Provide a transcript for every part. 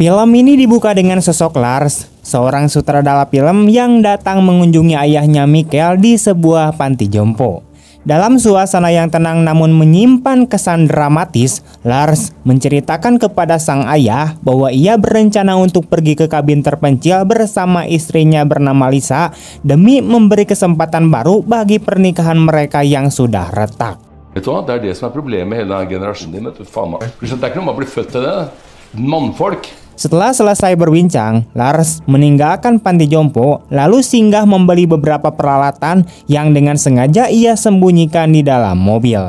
Film ini dibuka dengan sosok Lars, seorang sutradara film yang datang mengunjungi ayahnya Mikkel di sebuah panti jompo. Dalam suasana yang tenang namun menyimpan kesan dramatis, Lars menceritakan kepada sang ayah bahwa ia berencana untuk pergi ke kabin terpencil bersama istrinya bernama Lisa demi memberi kesempatan baru bagi pernikahan mereka yang sudah retak. Vet du hva, det det som problemet med hele denne generasjonen din, vet du, faen meg. Det ikke noe man blir født til det, mannfolk. Setelah selesai berbincang, Lars meninggalkan panti jompo lalu singgah membeli beberapa peralatan yang dengan sengaja ia sembunyikan di dalam mobil.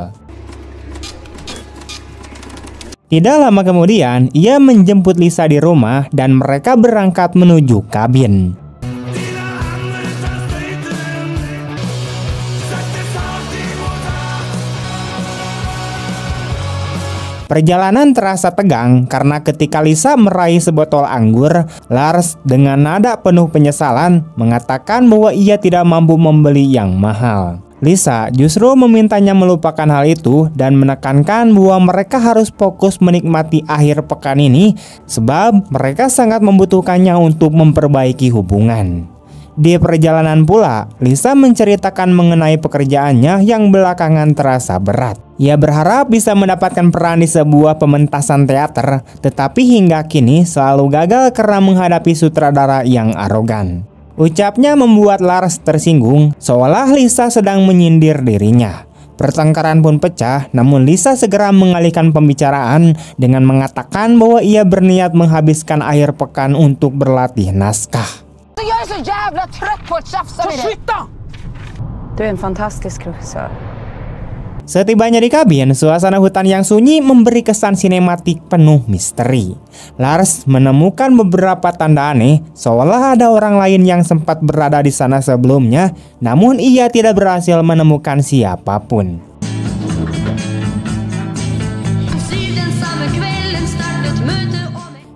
Tidak lama kemudian, ia menjemput Lisa di rumah dan mereka berangkat menuju kabin. Perjalanan terasa tegang karena ketika Lisa meraih sebotol anggur, Lars dengan nada penuh penyesalan mengatakan bahwa ia tidak mampu membeli yang mahal. Lisa justru memintanya melupakan hal itu dan menekankan bahwa mereka harus fokus menikmati akhir pekan ini sebab mereka sangat membutuhkannya untuk memperbaiki hubungan. Di perjalanan pula, Lisa menceritakan mengenai pekerjaannya yang belakangan terasa berat. Ia berharap bisa mendapatkan peran di sebuah pementasan teater, tetapi hingga kini selalu gagal karena menghadapi sutradara yang arogan. Ucapnya membuat Lars tersinggung, seolah Lisa sedang menyindir dirinya. Pertengkaran pun pecah, namun Lisa segera mengalihkan pembicaraan dengan mengatakan bahwa ia berniat menghabiskan akhir pekan untuk berlatih naskah. Jag är så jävla trött på att tjafsa med dig. Du är en fantastisk regissör. Setibanya di kabin, suasana hutan yang sunyi memberi kesan sinematik penuh misteri. Lars menemukan beberapa tanda aneh, seolah ada orang lain yang sempat berada di sana sebelumnya, namun ia tidak berhasil menemukan siapapun.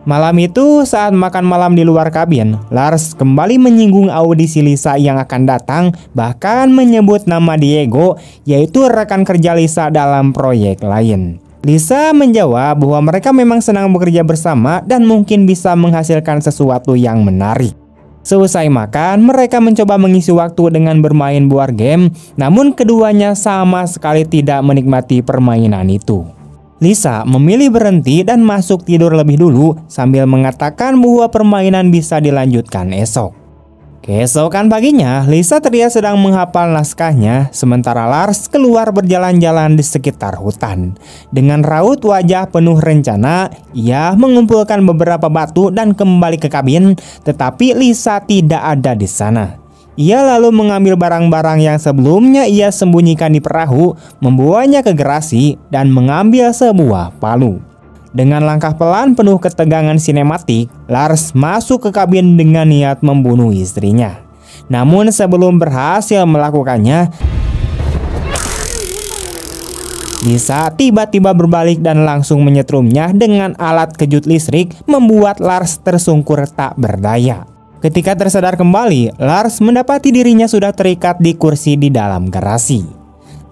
Malam itu, saat makan malam di luar kabin, Lars kembali menyinggung audisi Lisa yang akan datang, bahkan menyebut nama Diego, yaitu rekan kerja Lisa dalam proyek lain. Lisa menjawab bahwa mereka memang senang bekerja bersama dan mungkin bisa menghasilkan sesuatu yang menarik. Seusai makan, mereka mencoba mengisi waktu dengan bermain board game, namun keduanya sama sekali tidak menikmati permainan itu. Lisa memilih berhenti dan masuk tidur lebih dulu sambil mengatakan bahwa permainan bisa dilanjutkan esok. Keesokan paginya, Lisa terlihat sedang menghafal naskahnya, sementara Lars keluar berjalan-jalan di sekitar hutan. Dengan raut wajah penuh rencana, ia mengumpulkan beberapa batu dan kembali ke kabin, tetapi Lisa tidak ada di sana. Ia lalu mengambil barang-barang yang sebelumnya ia sembunyikan di perahu, membawanya ke garasi, dan mengambil sebuah palu. Dengan langkah pelan penuh ketegangan sinematik, Lars masuk ke kabin dengan niat membunuh istrinya. Namun sebelum berhasil melakukannya, Lisa tiba-tiba berbalik dan langsung menyetrumnya dengan alat kejut listrik, membuat Lars tersungkur tak berdaya. Ketika tersadar kembali, Lars mendapati dirinya sudah terikat di kursi di dalam garasi.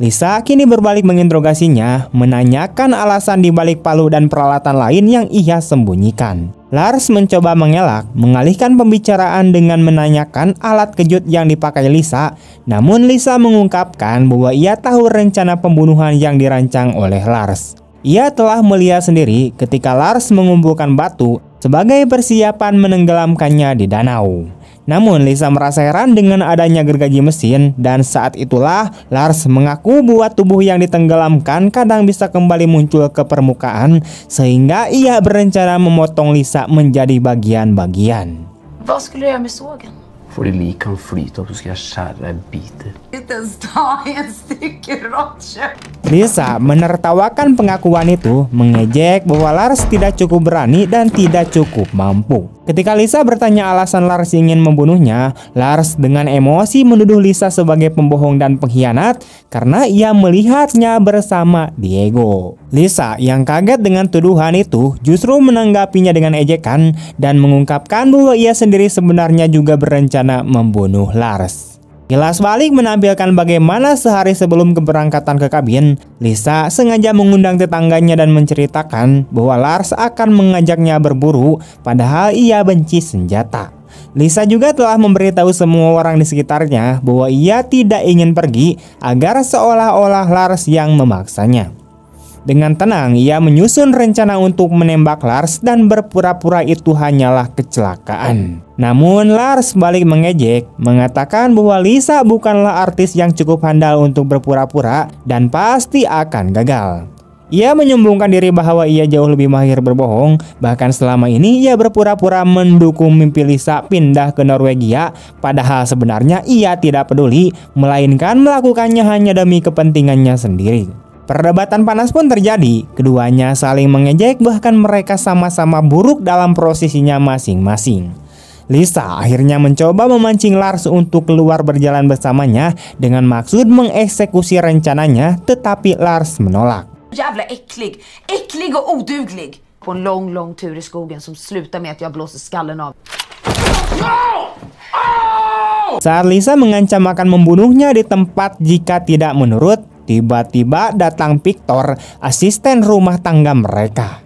Lisa kini berbalik menginterogasinya, menanyakan alasan di balik palu dan peralatan lain yang ia sembunyikan. Lars mencoba mengelak, mengalihkan pembicaraan dengan menanyakan alat kejut yang dipakai Lisa, namun Lisa mengungkapkan bahwa ia tahu rencana pembunuhan yang dirancang oleh Lars. Ia telah melihat sendiri ketika Lars mengumpulkan batu sebagai persiapan menenggelamkannya di danau. Namun Lisa merasa heran dengan adanya gergaji mesin, dan saat itulah Lars mengaku bahwa tubuh yang ditenggelamkan kadang bisa kembali muncul ke permukaan, sehingga ia berencana memotong Lisa menjadi bagian-bagian. Vad skulle du göra med sågen? Får det lik kan flyta upp så ska jag skära i bitar. Inte ens ta en stycke rått kött. Lisa menertawakan pengakuan itu, mengejek bahwa Lars tidak cukup berani dan tidak cukup mampu. Ketika Lisa bertanya alasan Lars ingin membunuhnya, Lars dengan emosi menuduh Lisa sebagai pembohong dan pengkhianat karena ia melihatnya bersama Diego. Lisa yang kaget dengan tuduhan itu justru menanggapinya dengan ejekan dan mengungkapkan bahwa ia sendiri sebenarnya juga berencana membunuh Lars. Kilas balik menampilkan bagaimana sehari sebelum keberangkatan ke kabin, Lisa sengaja mengundang tetangganya dan menceritakan bahwa Lars akan mengajaknya berburu, padahal ia benci senjata. Lisa juga telah memberitahu semua orang di sekitarnya bahwa ia tidak ingin pergi agar seolah-olah Lars yang memaksanya. Dengan tenang, ia menyusun rencana untuk menembak Lars dan berpura-pura itu hanyalah kecelakaan. Namun Lars balik mengejek, mengatakan bahwa Lisa bukanlah artis yang cukup handal untuk berpura-pura dan pasti akan gagal. Ia menyombongkan diri bahwa ia jauh lebih mahir berbohong, bahkan selama ini ia berpura-pura mendukung mimpi Lisa pindah ke Norwegia, padahal sebenarnya ia tidak peduli, melainkan melakukannya hanya demi kepentingannya sendiri. Perdebatan panas pun terjadi, keduanya saling mengejek bahkan mereka sama-sama buruk dalam posisinya masing-masing. Lisa akhirnya mencoba memancing Lars untuk keluar berjalan bersamanya dengan maksud mengeksekusi rencananya, tetapi Lars menolak. Jävla äcklig och oduglig. På en lång tur i skogen som slutar med att jag blåser skallen av. Saat Lisa mengancam akan membunuhnya di tempat jika tidak menurut, tiba-tiba datang Victor, asisten rumah tangga mereka.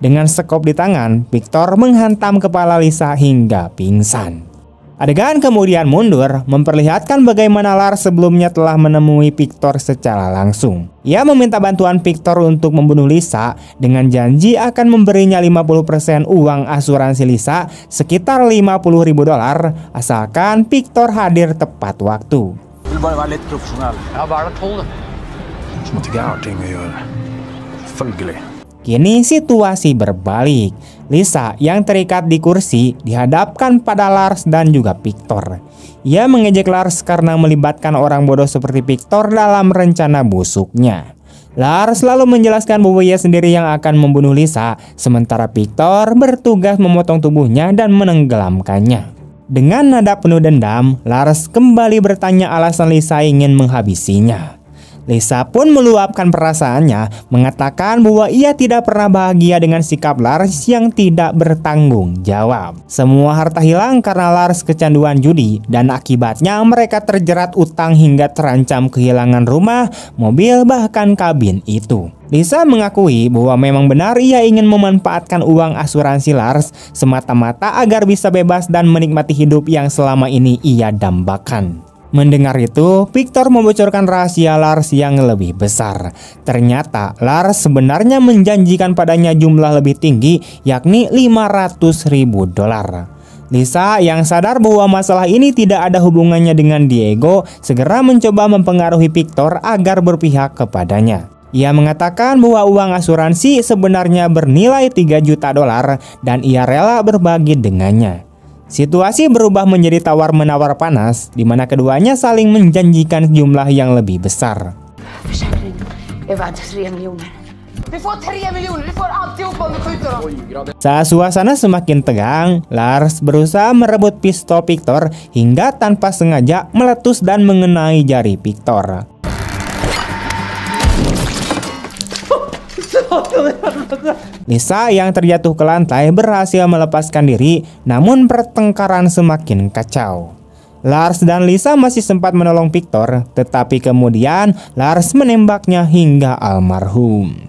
Dengan sekop di tangan, Victor menghantam kepala Lisa hingga pingsan. Adegan kemudian mundur, memperlihatkan bagaimana Lars sebelumnya telah menemui Victor secara langsung. Ia meminta bantuan Victor untuk membunuh Lisa dengan janji akan memberinya 50% uang asuransi Lisa, sekitar $50.000, asalkan Victor hadir tepat waktu. Kini situasi berbalik. Lisa yang terikat di kursi dihadapkan pada Lars dan juga Victor. Ia mengejek Lars karena melibatkan orang bodoh seperti Victor dalam rencana busuknya. Lars lalu menjelaskan bahwa ia sendiri yang akan membunuh Lisa, sementara Victor bertugas memotong tubuhnya dan menenggelamkannya. Dengan nada penuh dendam, Lars kembali bertanya alasan Lisa ingin menghabisinya. Lisa pun meluapkan perasaannya, mengatakan bahwa ia tidak pernah bahagia dengan sikap Lars yang tidak bertanggung jawab. Semua harta hilang karena Lars kecanduan judi, dan akibatnya mereka terjerat utang hingga terancam kehilangan rumah, mobil, bahkan kabin itu. Lisa mengakui bahwa memang benar ia ingin memanfaatkan uang asuransi Lars semata-mata agar bisa bebas dan menikmati hidup yang selama ini ia dambakan. Mendengar itu, Victor membocorkan rahasia Lars yang lebih besar. Ternyata Lars sebenarnya menjanjikan padanya jumlah lebih tinggi, yakni $500.000. Lisa yang sadar bahwa masalah ini tidak ada hubungannya dengan Diego, segera mencoba mempengaruhi Victor agar berpihak kepadanya. Ia mengatakan bahwa uang asuransi sebenarnya bernilai $3 juta dan ia rela berbagi dengannya. Situasi berubah menjadi tawar-menawar panas, di mana keduanya saling menjanjikan jumlah yang lebih besar. Saat suasana semakin tegang, Lars berusaha merebut pistol Victor hingga tanpa sengaja meletus dan mengenai jari Victor. Lisa yang terjatuh ke lantai berhasil melepaskan diri, namun pertengkaran semakin kacau. Lars dan Lisa masih sempat menolong Victor, tetapi kemudian Lars menembaknya hingga almarhum.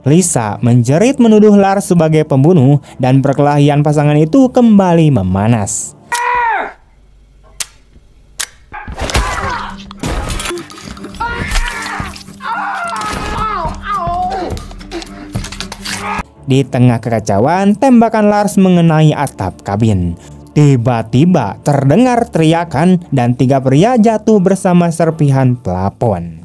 Lisa menjerit menuduh Lars sebagai pembunuh dan perkelahian pasangan itu kembali memanas. Di tengah kekacauan, tembakan Lars mengenai atap kabin. Tiba-tiba terdengar teriakan dan 3 pria jatuh bersama serpihan plafon.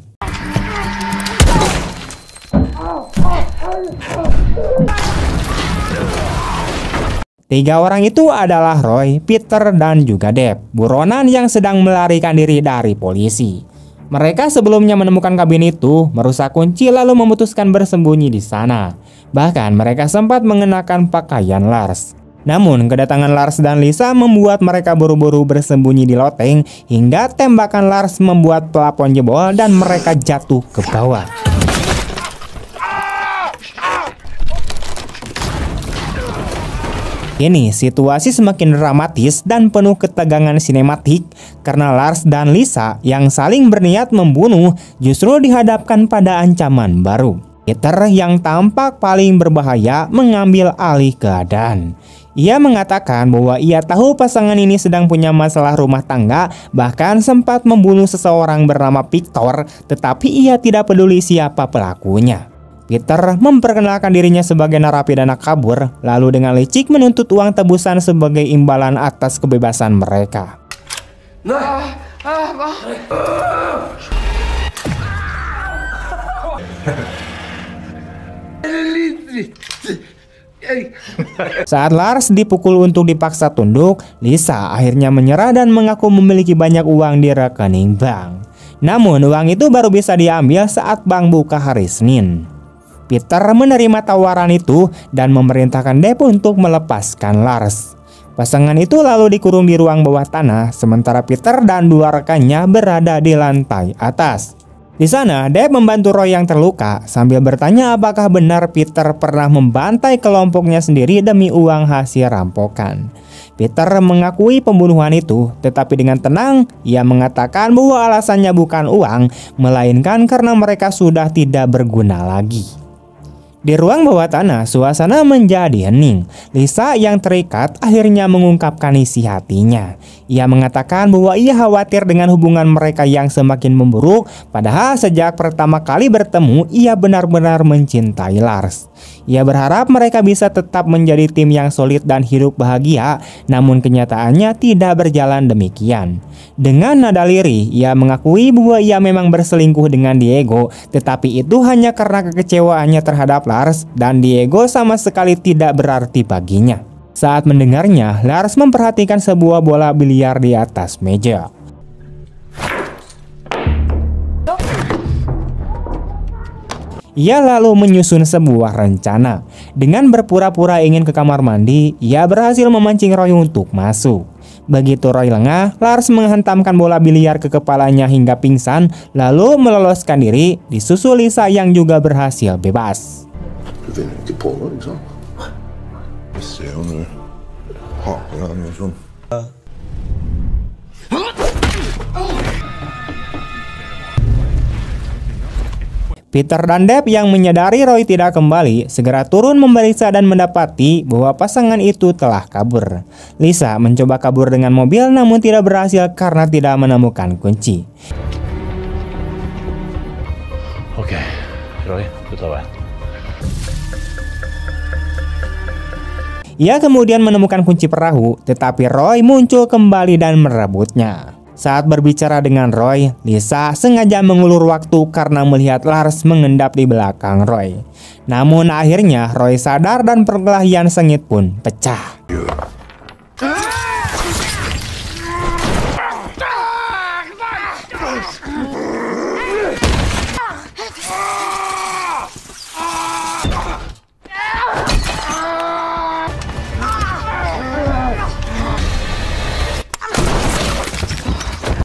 Tiga orang itu adalah Roy, Peter, dan juga Deb, buronan yang sedang melarikan diri dari polisi. Mereka sebelumnya menemukan kabin itu, merusak kunci lalu memutuskan bersembunyi di sana. Bahkan mereka sempat mengenakan pakaian Lars. Namun kedatangan Lars dan Lisa membuat mereka buru-buru bersembunyi di loteng hingga tembakan Lars membuat plafon jebol dan mereka jatuh ke bawah. Kini situasi semakin dramatis dan penuh ketegangan sinematik karena Lars dan Lisa yang saling berniat membunuh justru dihadapkan pada ancaman baru. Peter yang tampak paling berbahaya mengambil alih keadaan. Ia mengatakan bahwa ia tahu pasangan ini sedang punya masalah rumah tangga, bahkan sempat membunuh seseorang bernama Victor, tetapi ia tidak peduli siapa pelakunya. Peter memperkenalkan dirinya sebagai narapidana kabur, lalu dengan licik menuntut uang tebusan sebagai imbalan atas kebebasan mereka. Saat Lars dipukul untuk dipaksa tunduk, Lisa akhirnya menyerah dan mengaku memiliki banyak uang di rekening bank. Namun uang itu baru bisa diambil saat bank buka hari Senin. Peter menerima tawaran itu dan memerintahkan Deb untuk melepaskan Lars. Pasangan itu lalu dikurung di ruang bawah tanah, sementara Peter dan dua rekannya berada di lantai atas. Di sana, Deb membantu Roy yang terluka sambil bertanya apakah benar Peter pernah membantai kelompoknya sendiri demi uang hasil rampokan. Peter mengakui pembunuhan itu, tetapi dengan tenang ia mengatakan bahwa alasannya bukan uang, melainkan karena mereka sudah tidak berguna lagi. Di ruang bawah tanah, suasana menjadi hening. Lisa yang terikat akhirnya mengungkapkan isi hatinya. Ia mengatakan bahwa ia khawatir dengan hubungan mereka yang semakin memburuk, padahal sejak pertama kali bertemu, ia benar-benar mencintai Lars. Ia berharap mereka bisa tetap menjadi tim yang solid dan hidup bahagia, namun kenyataannya tidak berjalan demikian. Dengan nada lirih, ia mengakui bahwa ia memang berselingkuh dengan Diego, tetapi itu hanya karena kekecewaannya terhadap Lars dan Diego sama sekali tidak berarti baginya. Saat mendengarnya, Lars memperhatikan sebuah bola biliar di atas meja. Ia lalu menyusun sebuah rencana. Dengan berpura-pura ingin ke kamar mandi, ia berhasil memancing Roy untuk masuk. Begitu Roy lengah, Lars menghentamkan bola biliar ke kepalanya hingga pingsan, lalu meloloskan diri, disusul Lisa yang juga berhasil bebas. Peter dan Deb yang menyadari Roy tidak kembali segera turun memeriksa dan mendapati bahwa pasangan itu telah kabur. Lisa mencoba kabur dengan mobil namun tidak berhasil karena tidak menemukan kunci. Oke, Roy, ketahuan. Ia kemudian menemukan kunci perahu, tetapi Roy muncul kembali dan merebutnya. Saat berbicara dengan Roy, Lisa sengaja mengulur waktu karena melihat Lars mengendap di belakang Roy. Namun akhirnya Roy sadar dan perkelahian sengit pun pecah.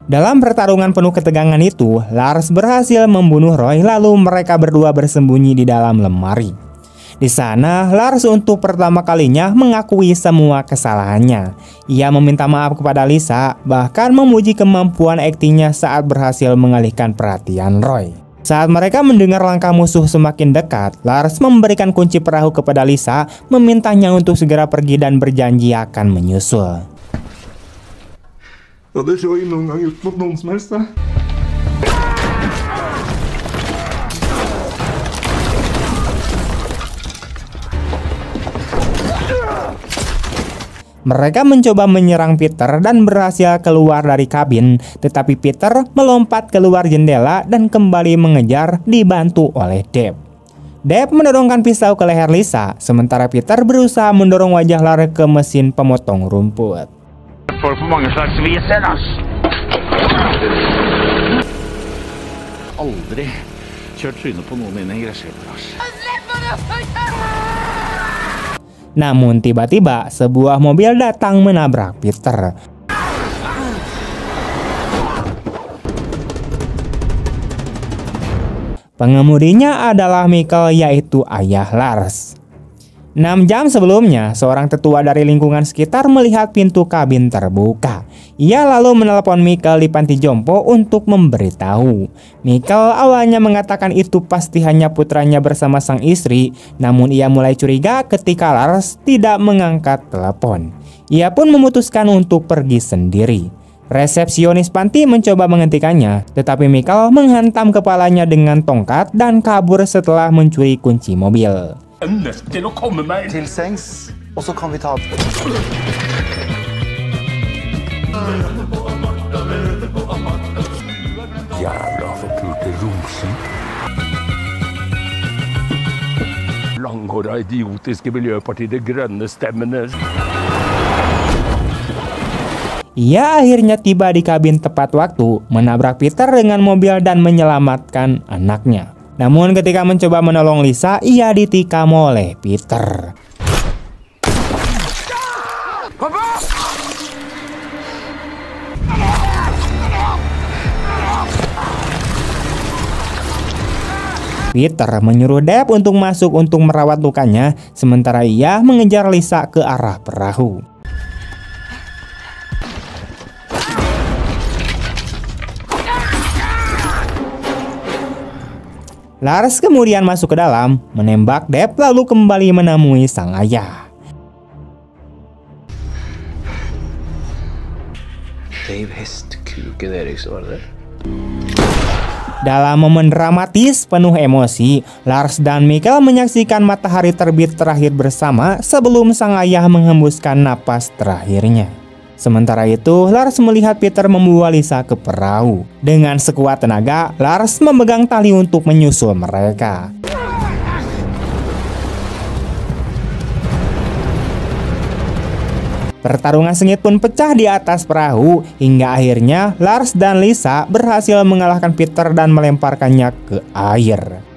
Dalam pertarungan penuh ketegangan itu, Lars berhasil membunuh Roy lalu mereka berdua bersembunyi di dalam lemari. Di sana, Lars untuk pertama kalinya mengakui semua kesalahannya. Ia meminta maaf kepada Lisa, bahkan memuji kemampuan aktingnya saat berhasil mengalihkan perhatian Roy. Saat mereka mendengar langkah musuh semakin dekat, Lars memberikan kunci perahu kepada Lisa, memintanya untuk segera pergi dan berjanji akan menyusul. Ja, det har jag någon gång gjort mot någon som helst. Mereka mencoba menyerang Peter dan berhasil keluar dari kabin, tetapi Peter melompat keluar jendela dan kembali mengejar dibantu oleh Deb. Deb mendorongkan pisau ke leher Lisa, sementara Peter berusaha mendorong wajah Lars ke mesin pemotong rumput. Aldri kjørt trynet på noen inne i gressklipperen. Namun tiba-tiba sebuah mobil datang menabrak Peter. Pengemudinya adalah Michael, yaitu ayah Lars. 6 jam sebelumnya, seorang tetua dari lingkungan sekitar melihat pintu kabin terbuka. Ia lalu menelepon Michael di panti jompo untuk memberitahu. Michael awalnya mengatakan itu pasti hanya putranya bersama sang istri, namun ia mulai curiga ketika Lars tidak mengangkat telepon. Ia pun memutuskan untuk pergi sendiri. Resepsionis panti mencoba menghentikannya, tetapi Michael menghantam kepalanya dengan tongkat dan kabur setelah mencuri kunci mobil. Til å komme meg Til sengs, og så kan vi ta Jævla forpulte romskip. Langhåra idiotiske miljøparti Det Grønne stemmene. Ia akhirnya tiba di kabin tepat waktu, menabrak Peter dengan mobil dan menyelamatkan anaknya. Namun ketika mencoba menolong Lisa, ia ditikam oleh Peter. Peter menyuruh Deb untuk masuk untuk merawat lukanya, sementara ia mengejar Lisa ke arah perahu. Lars kemudian masuk ke dalam, menembak Deb lalu kembali menemui sang ayah. Dalam momen dramatis penuh emosi, Lars dan Michael menyaksikan matahari terbit terakhir bersama sebelum sang ayah menghembuskan napas terakhirnya. Sementara itu, Lars melihat Peter membawa Lisa ke perahu. Dengan sekuat tenaga, Lars memegang tali untuk menyusul mereka. Pertarungan sengit pun pecah di atas perahu, hingga akhirnya Lars dan Lisa berhasil mengalahkan Peter dan melemparkannya ke air.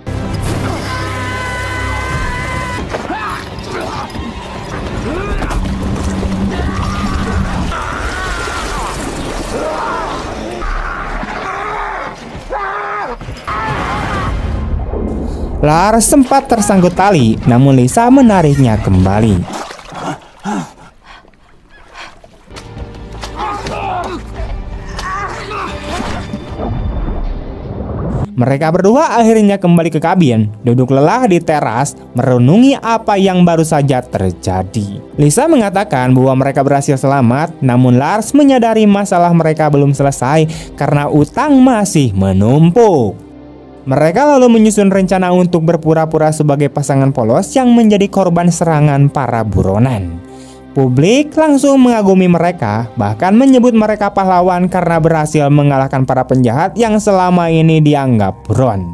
Lars sempat tersangkut tali, namun Lisa menariknya kembali. Mereka berdua akhirnya kembali ke kabin, duduk lelah di teras, merenungi apa yang baru saja terjadi. Lisa mengatakan bahwa mereka berhasil selamat, namun Lars menyadari masalah mereka belum selesai karena utang masih menumpuk. Mereka lalu menyusun rencana untuk berpura-pura sebagai pasangan polos yang menjadi korban serangan para buronan. Publik langsung mengagumi mereka, bahkan menyebut mereka pahlawan karena berhasil mengalahkan para penjahat yang selama ini dianggap buron.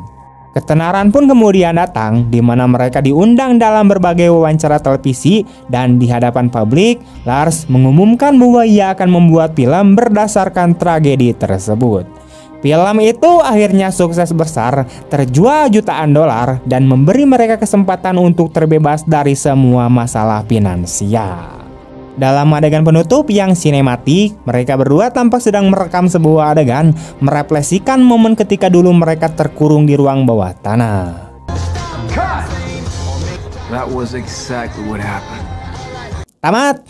Ketenaran pun kemudian datang, di mana mereka diundang dalam berbagai wawancara televisi dan di hadapan publik, Lars mengumumkan bahwa ia akan membuat film berdasarkan tragedi tersebut. Film itu akhirnya sukses besar, terjual jutaan dolar dan memberi mereka kesempatan untuk terbebas dari semua masalah finansial. Dalam adegan penutup yang sinematik, mereka berdua tampak sedang merekam sebuah adegan merefleksikan momen ketika dulu mereka terkurung di ruang bawah tanah. That was exactly what happened. Tamat.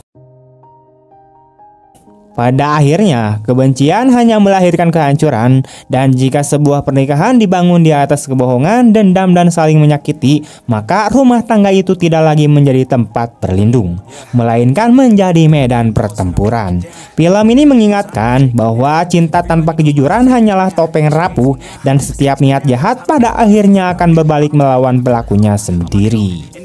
Pada akhirnya, kebencian hanya melahirkan kehancuran, dan jika sebuah pernikahan dibangun di atas kebohongan, dendam, dan saling menyakiti, maka rumah tangga itu tidak lagi menjadi tempat berlindung, melainkan menjadi medan pertempuran. Film ini mengingatkan bahwa cinta tanpa kejujuran hanyalah topeng rapuh, dan setiap niat jahat pada akhirnya akan berbalik melawan pelakunya sendiri.